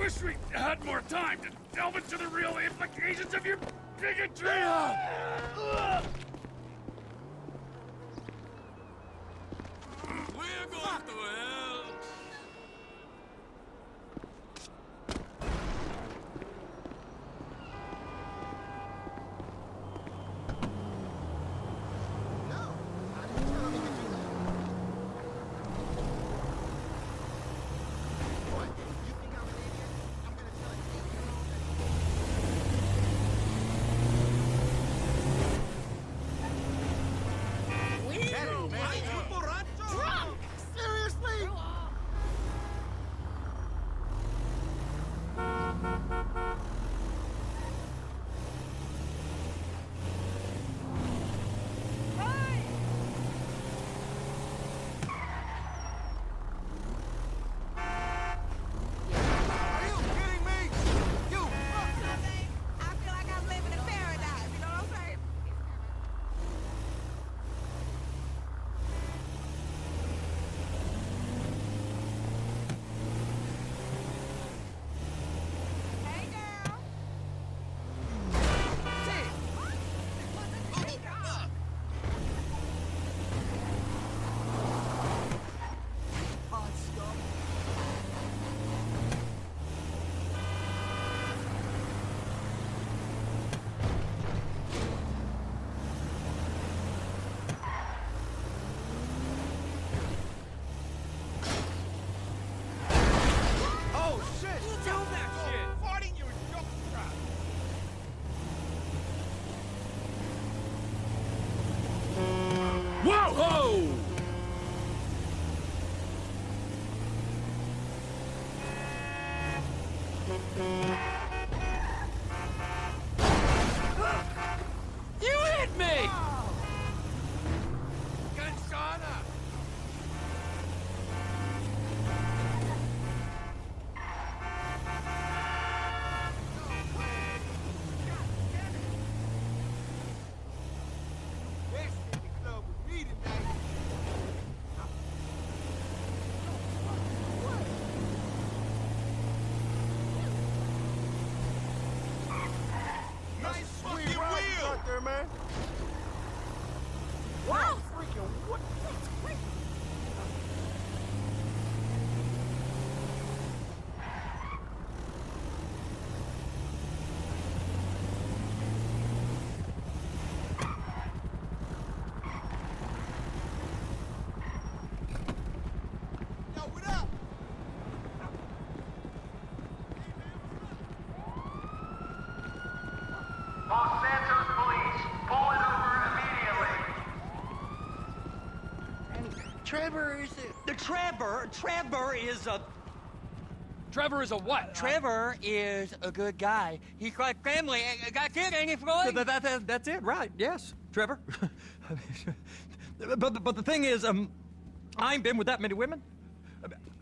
wish we had more time to delve into the real implications of your bigotry. We're going to hell. Whoa! You hit me! Cansada! There, man. Wow, freaking what? That's crazy. Yo, what up? Los Santos police, pull it over immediately. Trevor is Trevor is a Trevor is a what? Trevor is a good guy. He's got family, got kids, ain't he, Floyd? That's it, right? Yes, Trevor. but the thing is, I ain't been with that many women.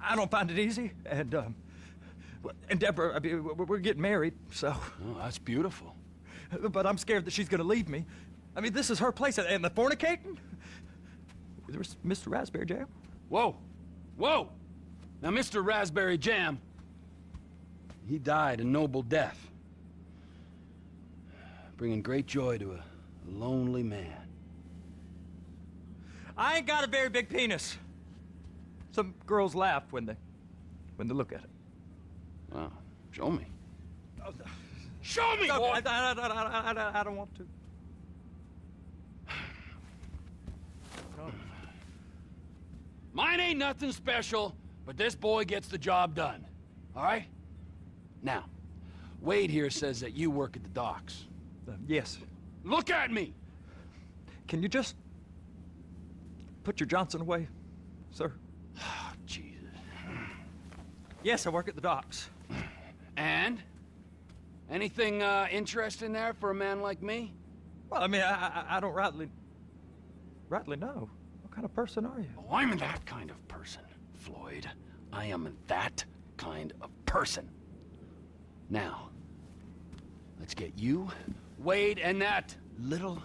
I don't find it easy, and Deborah, I mean, we're getting married, so. Oh, that's beautiful. But I'm scared that she's gonna leave me. I mean, this is her place, and the fornicating? There's Mr. Raspberry Jam. Whoa! Whoa! Now, Mr. Raspberry Jam, he died a noble death, bringing great joy to a lonely man. I ain't got a very big penis. Some girls laugh when they look at it. Wow. Show me. Oh, Show me, no, boy! I don't want to. No. Mine ain't nothing special, but this boy gets the job done. All right? Now, Wade here says that you work at the docks. Yes. Look at me! Can you just put your Johnson away, sir? Oh, Jesus. Yes, I work at the docks. And? Anything interesting there for a man like me? Well, I mean, I don't rightly know. What kind of person are you? Oh, I'm that kind of person, Floyd. I am that kind of person. Now, let's get you, Wade, and that little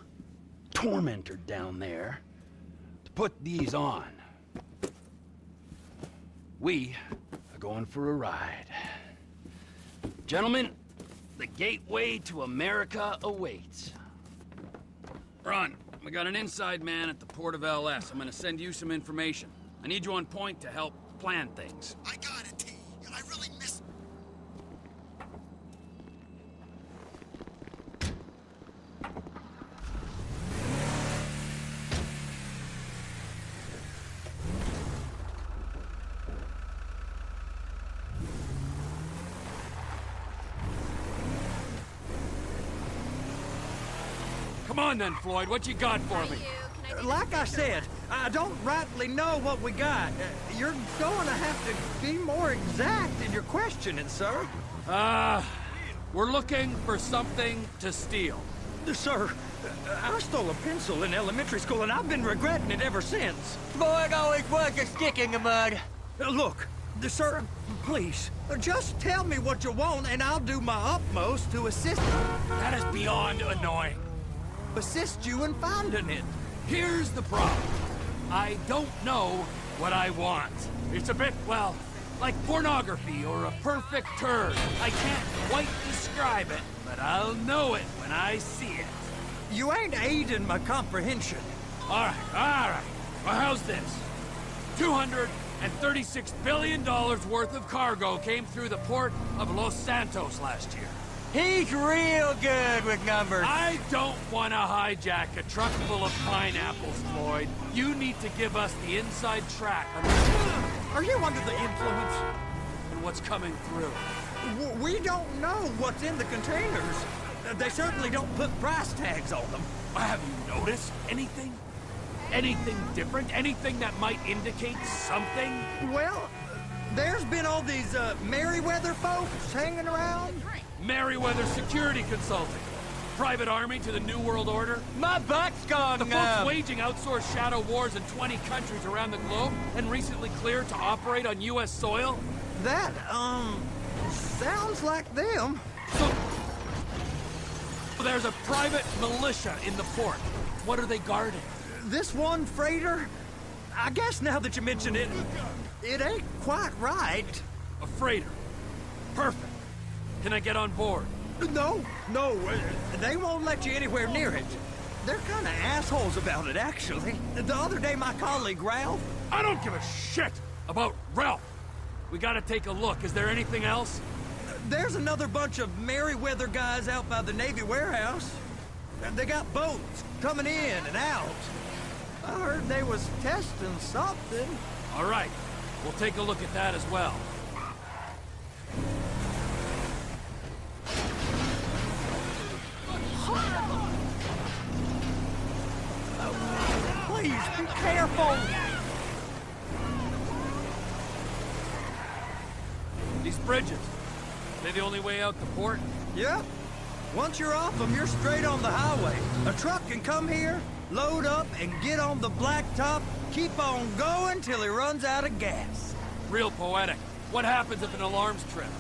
tormentor down there to put these on. We are going for a ride. Gentlemen, the gateway to America awaits. Ron, we got an inside man at the port of LS. I'm gonna send you some information. I need you on point to help plan things. I got it, T. I really miss... Come on then, Floyd. What you got for me? Like I said, I don't rightly know what we got. You're going to have to be more exact in your questioning, sir. We're looking for something to steal. Sir, I stole a pencil in elementary school, and I've been regretting it ever since. Floyd always was a stick in the mud. Look, sir, please, just tell me what you want, and I'll do my utmost to assist That is beyond annoying. you in finding it. Here's the problem. I don't know what I want. It's a bit, well, like pornography or a perfect turd. I can't quite describe it, but I'll know it when I see it. You ain't aiding my comprehension. All right. Well, how's this? $236 billion worth of cargo came through the port of Los Santos last year. He's real good with numbers. I don't want to hijack a truck full of pineapples, Floyd. You need to give us the inside track on Are you under the influence? what's coming through. We don't know what's in the containers. They certainly don't put price tags on them. Have you noticed anything? Anything different? Anything that might indicate something? Well, there's been all these Merryweather folks hanging around. Merryweather Security Consulting. Private army to the New World Order. My butt's gone The folks waging outsourced shadow wars in 20 countries around the globe and recently cleared to operate on U.S. soil. That, sounds like them. So there's a private militia in the port. What are they guarding? This one freighter, I guess now that you mention it, it ain't quite right. A freighter. Perfect. Can I get on board? No, they won't let you anywhere near it. They're kind of assholes about it, actually. The other day, my colleague, Ralph... I don't give a shit about Ralph. We gotta take a look. Is there anything else? There's another bunch of Merryweather guys out by the Navy warehouse. They got boats coming in and out. I heard they was testing something. All right. We'll take a look at that as well. Please, be careful. These bridges. They the only way out the port? Yep. Once you're off them, you're straight on the highway. A truck can come here, load up, and get on the blacktop, keep on going till he runs out of gas. Real poetic. What happens if an alarm's tripped?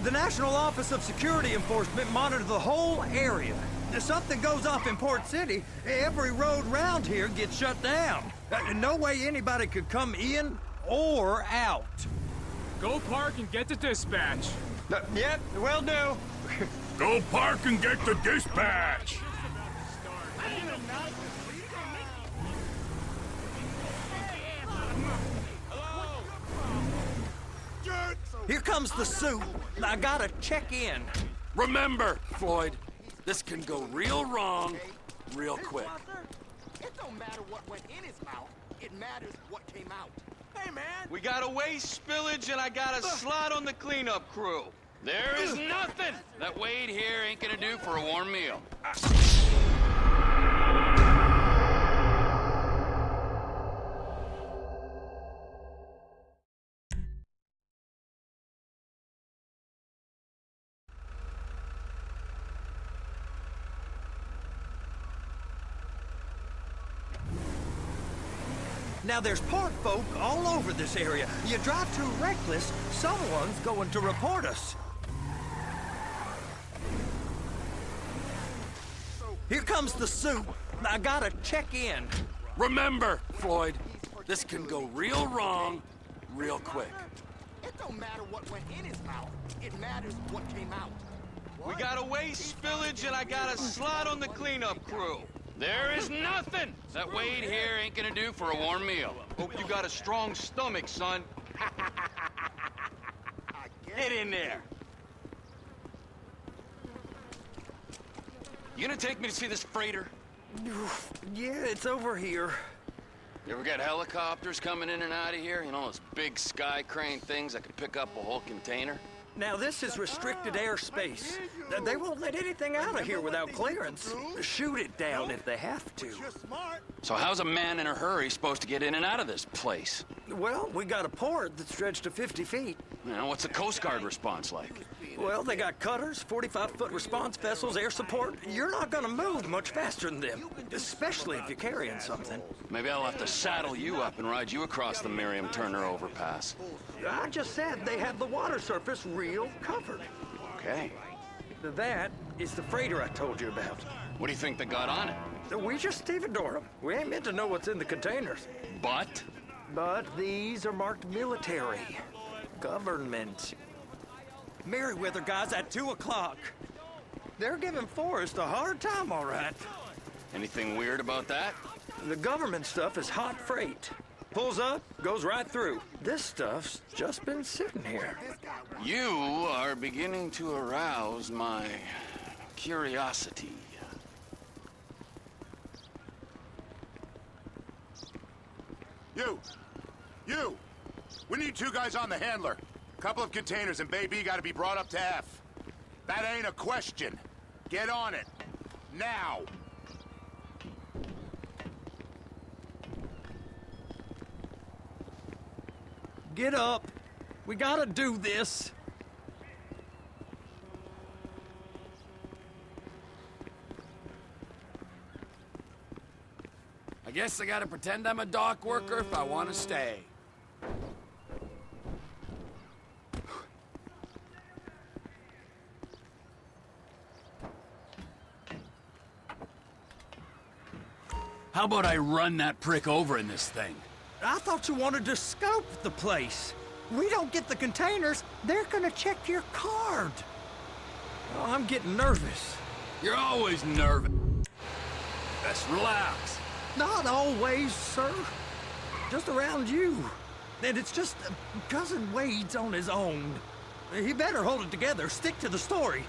The National Office of Security Enforcement monitor the whole area. If something goes off in Port City, every road round here gets shut down. No way anybody could come in or out. Go park and get to dispatch. Yep, will do. Go park and get the dispatch! Here comes the suit. I gotta check in. Remember, Floyd, this can go real wrong real quick. It don't matter what went in his mouth. It matters what came out. Hey, man. We got a waste spillage and I got a slot on the cleanup crew. There is nothing that Wade here ain't gonna do for a warm meal. Now there's port folk all over this area. You drive too reckless, someone's going to report us. Here comes the suit. I gotta check in. Remember, Floyd, this can go real wrong real quick. It don't matter what went in his mouth. It matters what came out. We got a waste spillage and I got a slot on the cleanup crew. There is nothing that Wade here ain't gonna do for a warm meal. Hope you got a strong stomach, son. Get in there. You gonna take me to see this freighter? Yeah, it's over here. You ever got helicopters coming in and out of here? You know, those big sky crane things that can pick up a whole container? Now, this is restricted airspace. They won't let anything out of here without clearance. Shoot it down if they have to. You're smart. So how's a man in a hurry supposed to get in and out of this place? Well, we got a port that's stretched to 50 feet. You know, what's the Coast Guard response like? Well, they got cutters, 45-foot response vessels, air support. You're not gonna move much faster than them, especially if you're carrying something. Maybe I'll have to saddle you up and ride you across the Miriam Turner overpass. I just said they have the water surface real covered. Okay. That is the freighter I told you about. What do you think they got on it? We just stevedore them. We ain't meant to know what's in the containers. But? But these are marked military. Government. Merriweather guys at 2 o'clock. They're giving Forrest a hard time, all right. Anything weird about that? The government stuff is hot freight. Pulls up, goes right through. This stuff's just been sitting here. You are beginning to arouse my curiosity. You! We need 2 guys on the handler. Couple of containers and Bay B gotta be brought up to F. That ain't a question. Get on it. Now! Get up. We gotta do this. I guess I gotta pretend I'm a dock worker if I want to stay. How about I run that prick over in this thing? I thought you wanted to scope the place. We don't get the containers, they're gonna check your card. Oh, I'm getting nervous. You're always nervous. Just relax. Not always, sir. Just around you. And it's just Cousin Wade's on his own. He better hold it together, stick to the story.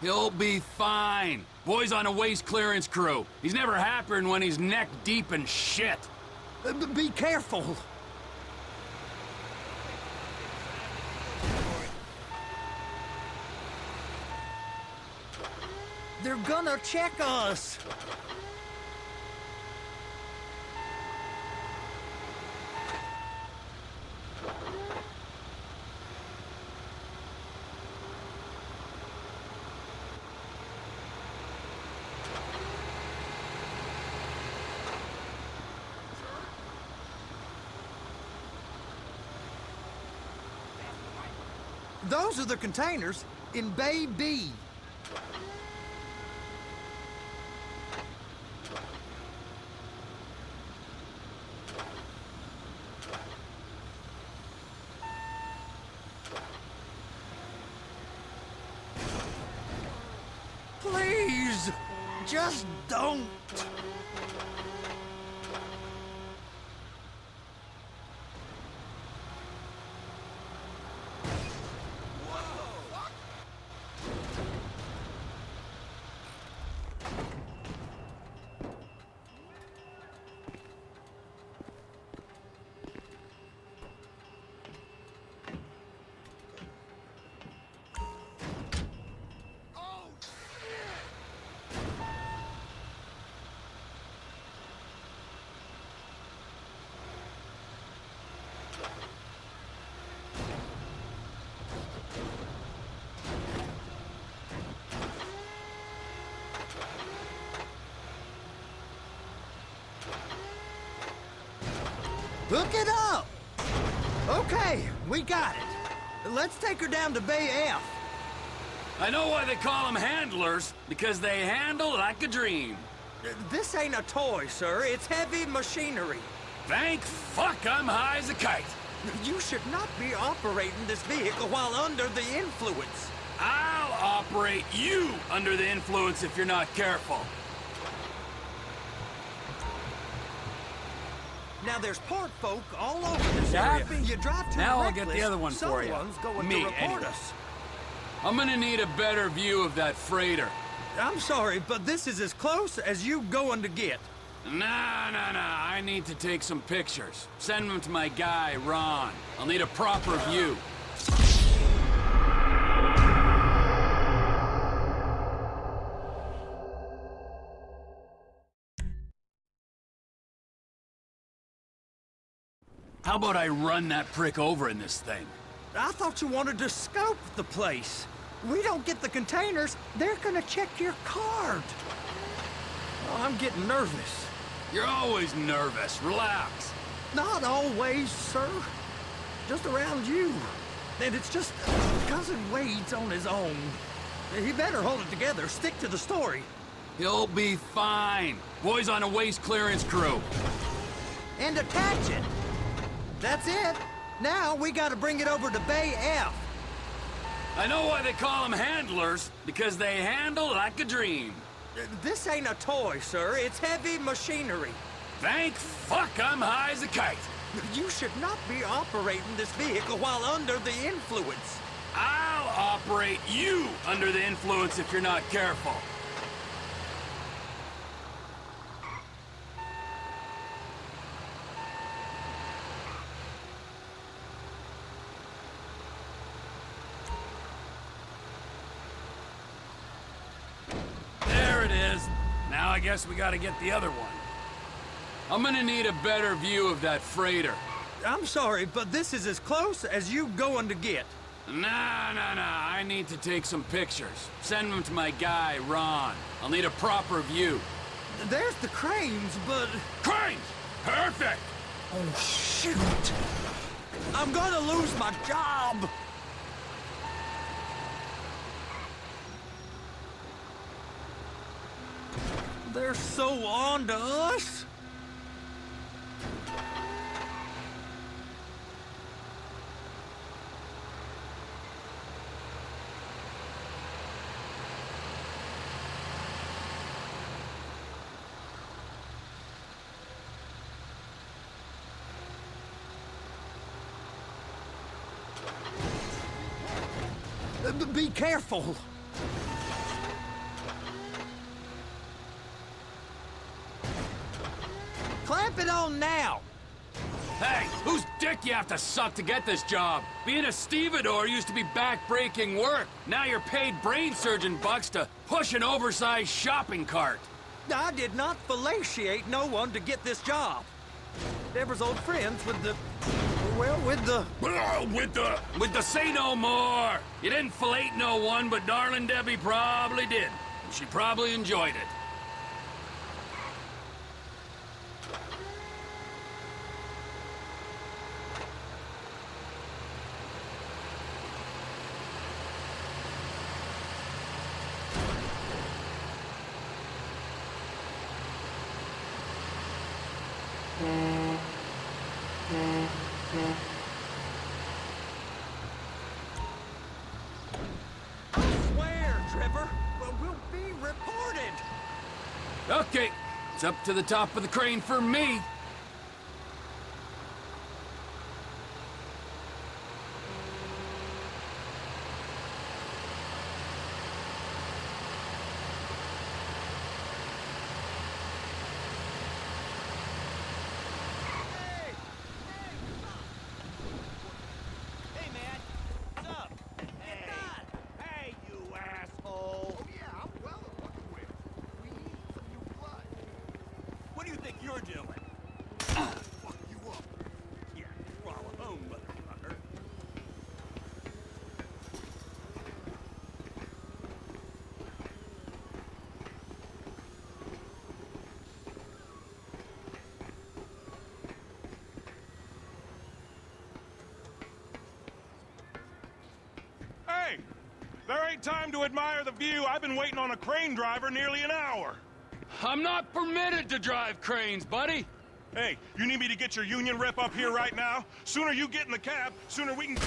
He'll be fine. Boy's on a waste clearance crew. He's never happier than when he's neck deep in shit. Be careful. They're gonna check us. Those are the containers in Bay B. Please, just don't. Hook it up! Okay, we got it. Let's take her down to Bay F. I know why they call them handlers, because they handle like a dream. This ain't a toy, sir. It's heavy machinery. Thank fuck I'm high as a kite. You should not be operating this vehicle while under the influence. I'll operate you under the influence if you're not careful. Now there's port folk all over this You area. happy? You drive too Now I'll reckless, get the other one for you. someone's going Me, to report anyway. us. I'm gonna need a better view of that freighter. I'm sorry, but this is as close as you going to get. Nah. I need to take some pictures. Send them to my guy, Ron. I'll need a proper view. How about I run that prick over in this thing? I thought you wanted to scope the place. We don't get the containers, they're gonna check your card. Oh, I'm getting nervous. You're always nervous. Relax. Not always, sir. Just around you. And it's just Cousin Wade's on his own. He better hold it together, stick to the story. He'll be fine. Boys on a waste clearance crew. And attach it. That's it. Now we gotta bring it over to Bay F. I know why they call them handlers, because they handle like a dream. This ain't a toy, sir. It's heavy machinery. Thank fuck I'm high as a kite. You should not be operating this vehicle while under the influence. I'll operate you under the influence if you're not careful. There it is. Now I guess we gotta get the other one. I'm gonna need a better view of that freighter. I'm sorry, but this is as close as you going to get. Nah. I need to take some pictures. Send them to my guy, Ron. I'll need a proper view. There's the cranes, but... Cranes! Perfect! Oh, shoot! I'm gonna lose my job! They're so on to us! Be careful! Clamp it on now! Hey, whose dick you have to suck to get this job? Being a stevedore used to be back-breaking work. Now you're paid brain surgeon bucks to push an oversized shopping cart. I did not fellatiate no one to get this job. Deborah's old friends with the... well, with the... With the say no more. You didn't fillet no one, but darling Debbie probably did. And she probably enjoyed it. I swear, Trevor, we'll be reported. Okay, it's up to the top of the crane for me. Hey, man. What's up? Hey, you asshole. Oh, yeah, I'm well equipped. We need some new blood. What do you think you're doing? Fuck you up. Yeah, crawl home, motherfucker. Hey! There ain't time to admire the view. I've been waiting on a crane driver nearly an hour. I'm not permitted to drive cranes, buddy. Hey, you need me to get your union rep up here right now? Sooner you get in the cab, sooner we can...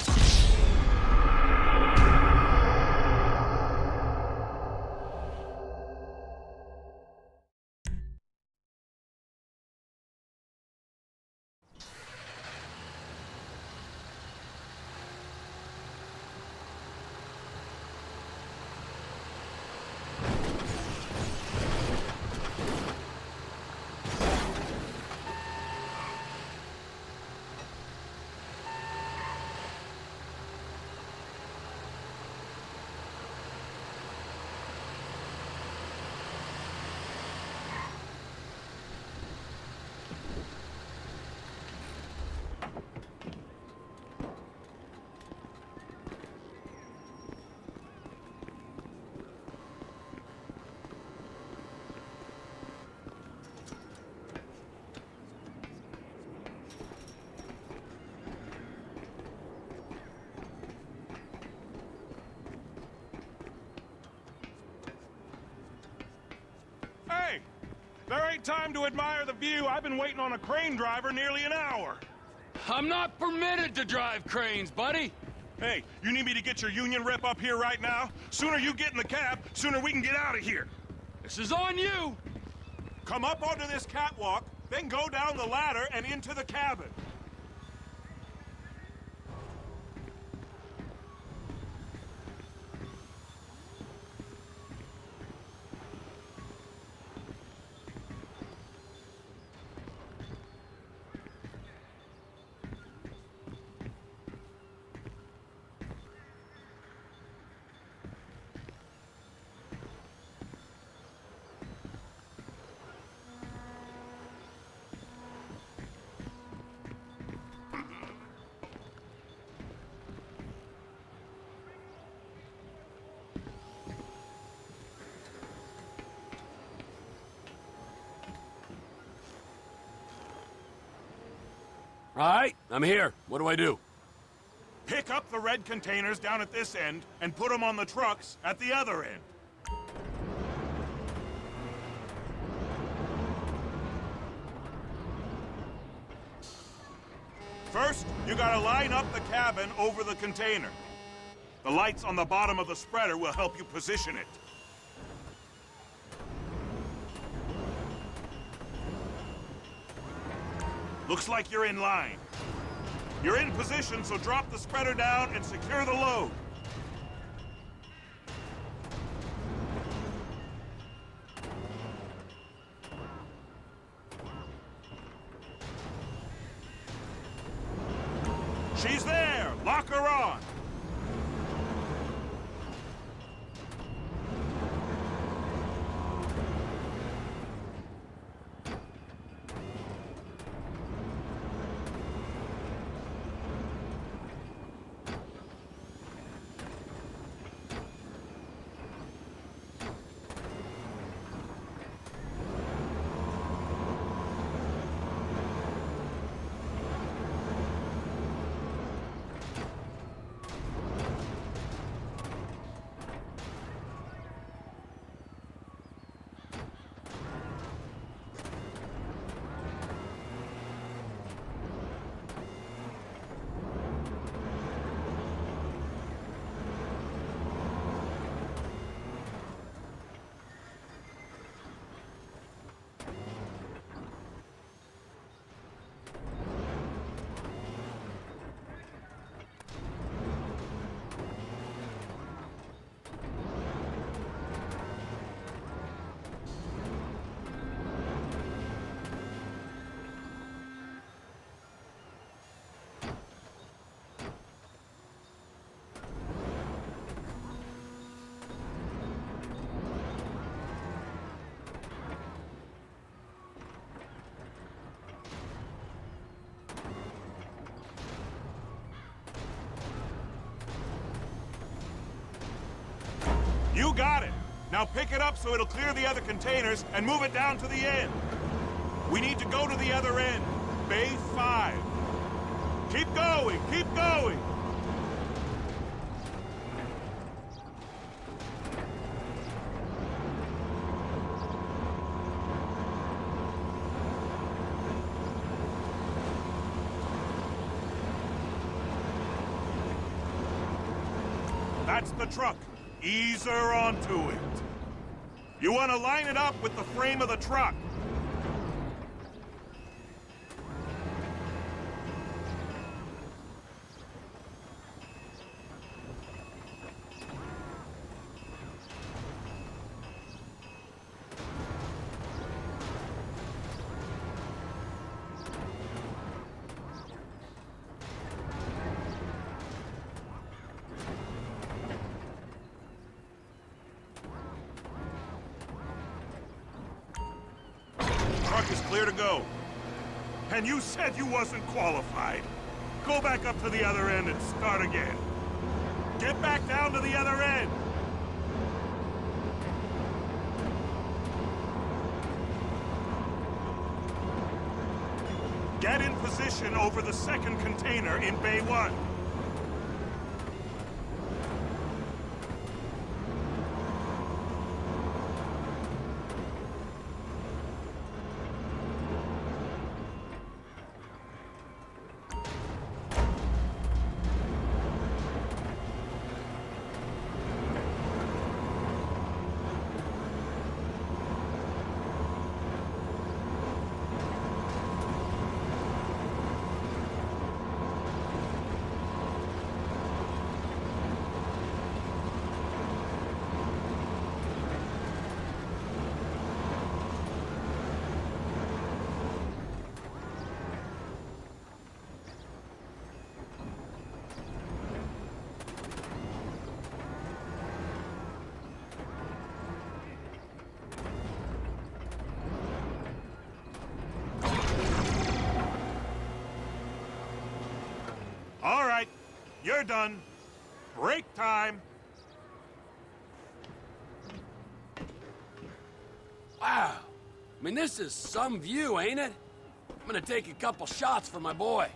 Hey! There ain't time to admire the view. I've been waiting on a crane driver nearly an hour. I'm not permitted to drive cranes, buddy. Hey, you need me to get your union rep up here right now? Sooner you get in the cab, sooner we can get out of here. This is on you. Come up onto this catwalk, then go down the ladder and into the cabin. All right, I'm here. What do I do? Pick up the red containers down at this end and put them on the trucks at the other end. First, you gotta line up the cabin over the container. The lights on the bottom of the spreader will help you position it. Looks like you're in line. You're in position, so drop the spreader down and secure the load. She's there! Lock her on! You got it! Now pick it up so it'll clear the other containers and move it down to the end. We need to go to the other end. Bay 5. Keep going! Keep going! That's the truck. Ease her onto it. You want to line it up with the frame of the truck. Truck is clear to go. And you said you wasn't qualified. Go back up to the other end and start again. Get back down to the other end. Get in position over the second container in Bay 1. All right, you're done. Break time. Wow. I mean, this is some view, ain't it? I'm gonna take a couple shots for my boy.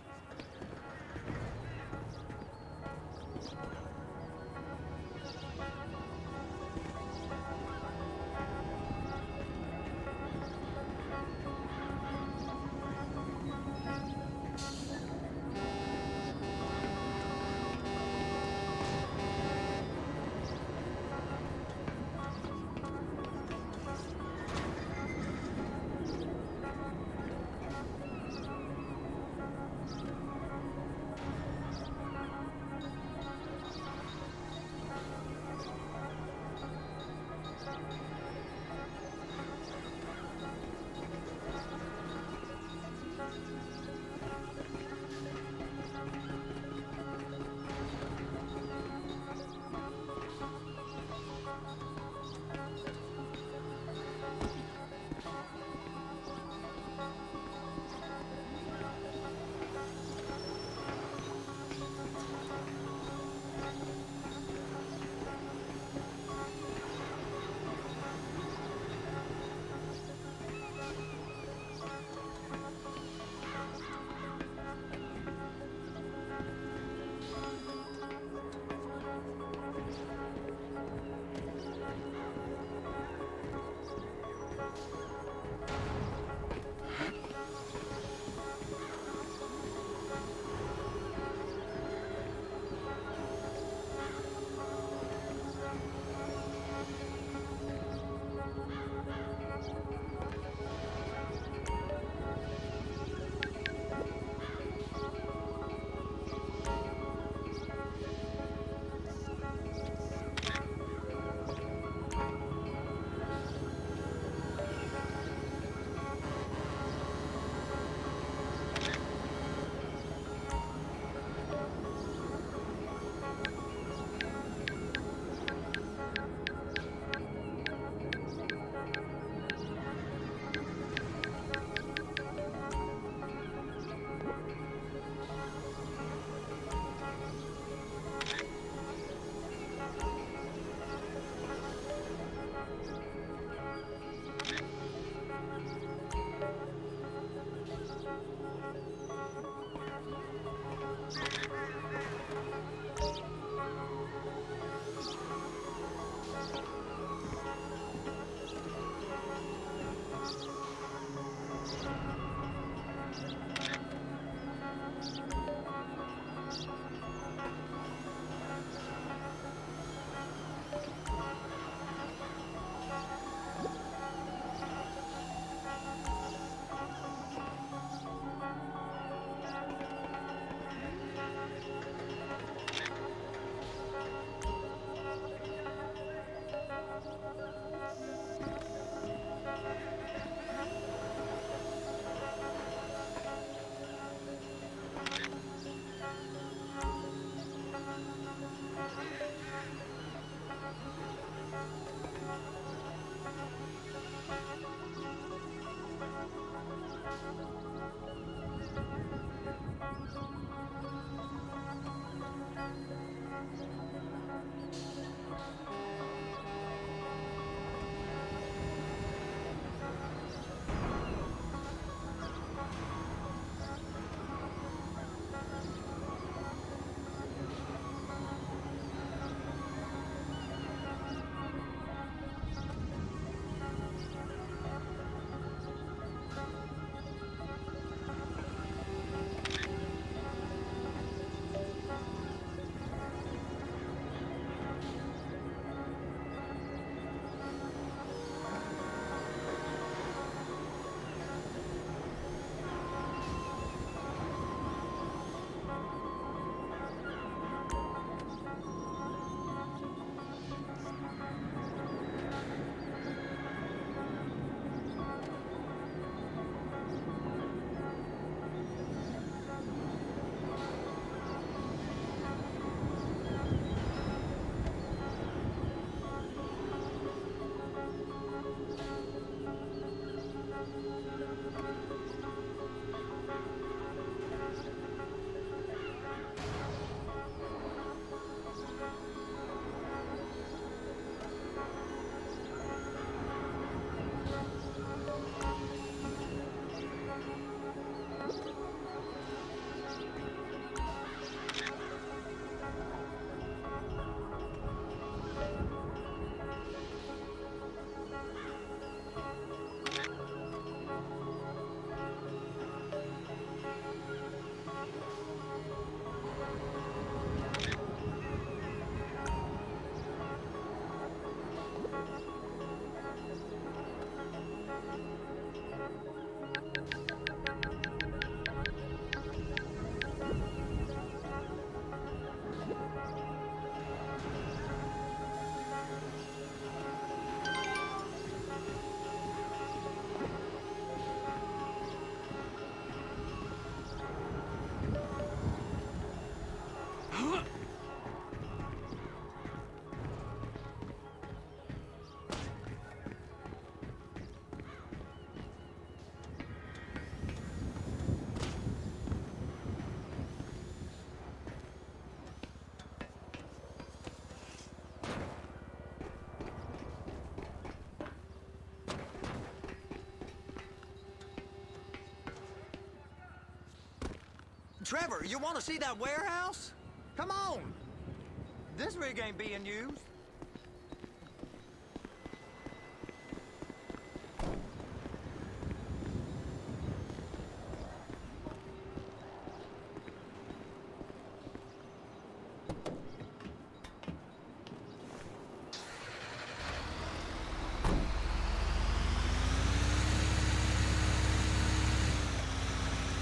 Trevor, you want to see that warehouse? Come on. This rig ain't being used.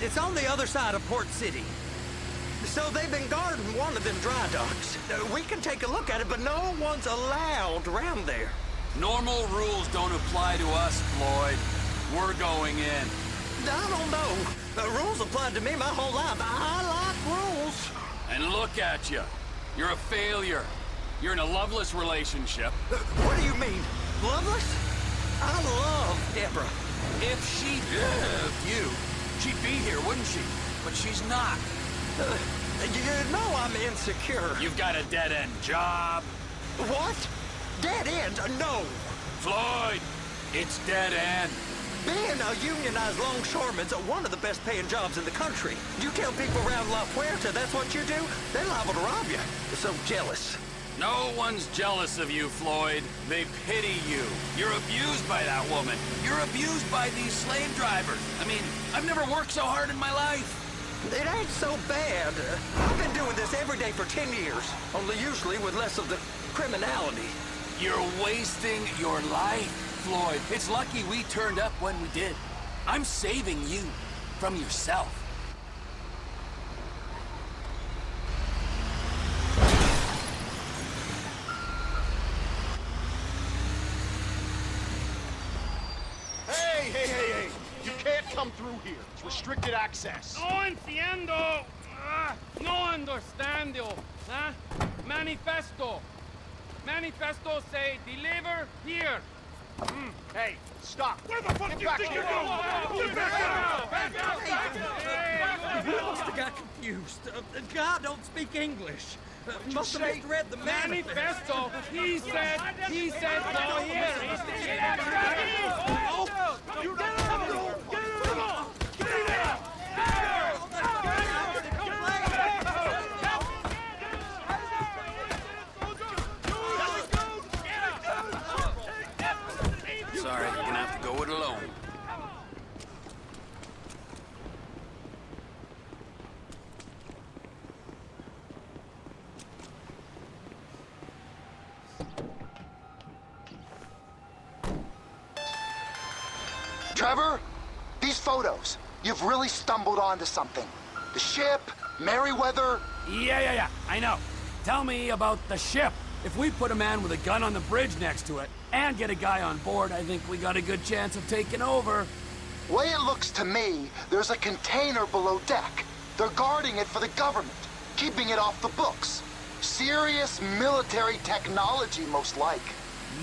It's on the other side of Port City. So they've been guarding one of them dry docks. We can take a look at it, but no one's allowed around there. Normal rules don't apply to us, Floyd. We're going in. I don't know. The rules applied to me my whole life. I like rules. And look at you. You're a failure. You're in a loveless relationship. What do you mean? Loveless? I love Deborah. If she loved you, she'd be here, wouldn't she? But she's not. You know I'm insecure. You've got a dead-end job. What? Dead end? No. Floyd, it's dead end. Being a unionized longshoreman's one of the best paying jobs in the country. You tell people around La Puerta that's what you do, they're liable to rob you. They're so jealous. No one's jealous of you, Floyd. They pity you. You're abused by that woman. You're abused by these slave drivers. I mean, I've never worked so hard in my life. It ain't so bad. I've been doing this every day for 10 years, only usually with less of the criminality. You're wasting your life, Floyd. It's lucky we turned up when we did. I'm saving you from yourself. Hey! You can't come through here. It's restricted access. No entiendo. No understando. Huh? Manifesto. Manifesto say deliver here. Hey, stop. Where the fuck do you think you're going? Back out! We must have got confused. God don't speak English. Must have misread the Manifesto. He said go here. Sorry, you're gonna have to go it alone. Trevor, these photos, you've really stumbled onto something. The ship, Merryweather. Yeah, I know. Tell me about the ship. If we put a man with a gun on the bridge next to it and get a guy on board, I think we got a good chance of taking over. Way it looks to me, there's a container below deck. They're guarding it for the government, keeping it off the books. Serious military technology, most like.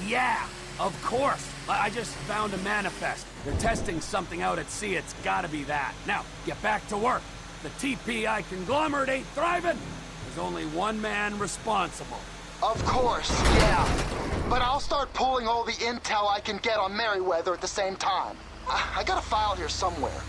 Yeah, of course. I just found a manifest. They're testing something out at sea. It's gotta be that. Now, get back to work. The TPI conglomerate ain't thriving. There's only one man responsible. Of course, yeah. But I'll start pulling all the intel I can get on Merryweather at the same time. I got a file here somewhere.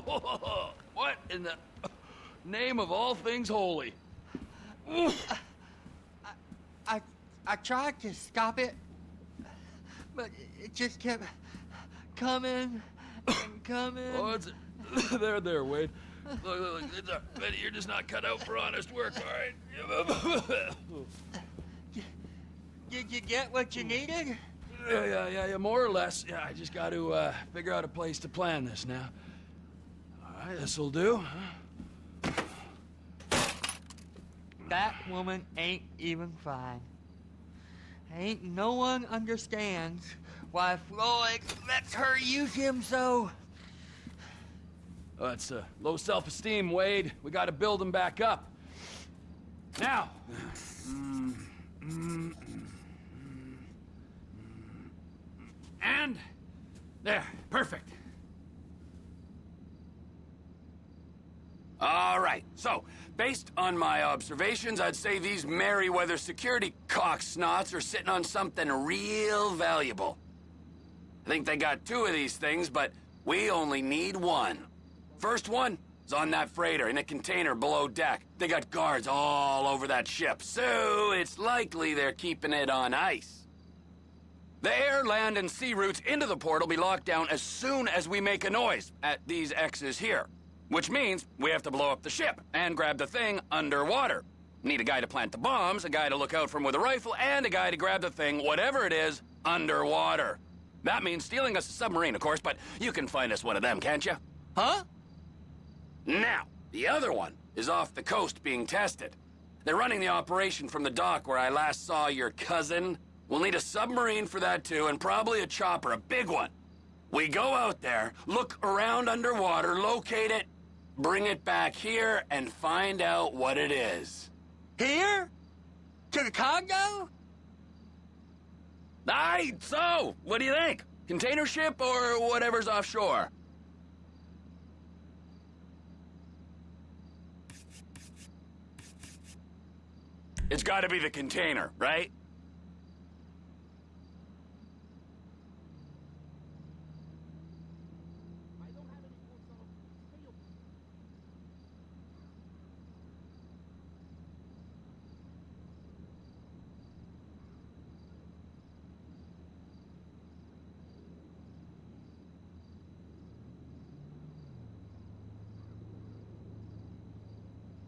What in the name of all things holy? I tried to stop it, but it just kept coming and coming. Oh, it's there, Wade. Look, Betty, you're just not cut out for honest work, all right? Did you get what you needed? Yeah, more or less. Yeah, I just got to figure out a place to plan this now. All right, this'll do. That woman ain't even fine. Ain't no one understands why Floyd lets her use him so. Oh, it's low self-esteem, Wade. We got to build him back up. Now. And there, perfect. All right, so, based on my observations, I'd say these Merryweather security cocksnots are sitting on something real valuable. I think they got 2 of these things, but we only need 1. First one is on that freighter in a container below deck. They got guards all over that ship, so it's likely they're keeping it on ice. The air, land, and sea routes into the port will be locked down as soon as we make a noise at these X's here. Which means we have to blow up the ship and grab the thing underwater. Need a guy to plant the bombs, a guy to look out for him with a rifle, and a guy to grab the thing, whatever it is, underwater. That means stealing us a submarine, of course, but you can find us one of them, can't you? Huh? Now, the other one is off the coast being tested. They're running the operation from the dock where I last saw your cousin. We'll need a submarine for that too, and probably a chopper, a big one. We go out there, look around underwater, locate it, bring it back here, and find out what it is. Here? To the Congo? Aye, so, what do you think? Container ship or whatever's offshore? It's gotta be the container, right?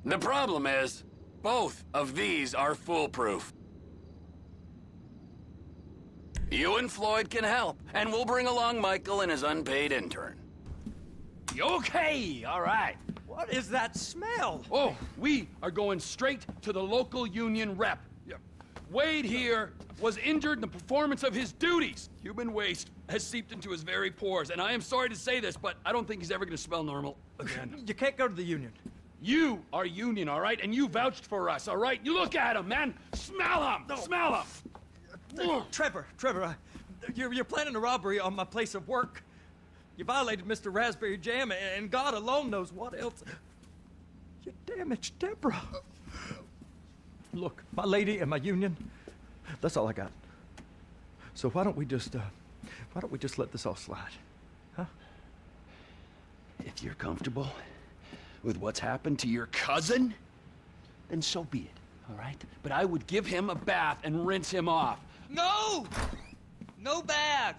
The problem is, both of these are foolproof. You and Floyd can help, and we'll bring along Michael and his unpaid intern. Okay, all right. What is that smell? Oh, we are going straight to the local union rep. Wade here was injured in the performance of his duties. Human waste has seeped into his very pores, and I am sorry to say this, but I don't think he's ever going to smell normal again. You can't go to the union. You are union, all right? And you vouched for us, all right? You look at him, man. Smell him. No. Smell him. Trevor, you're planning a robbery on my place of work. You violated Mr. Raspberry Jam, and God alone knows what else. You damaged Deborah. Look, my lady and my union, that's all I got. So why don't we just let this all slide, huh? If you're comfortable with what's happened to your cousin, then so be it, all right? But I would give him a bath and rinse him off. No! No bath!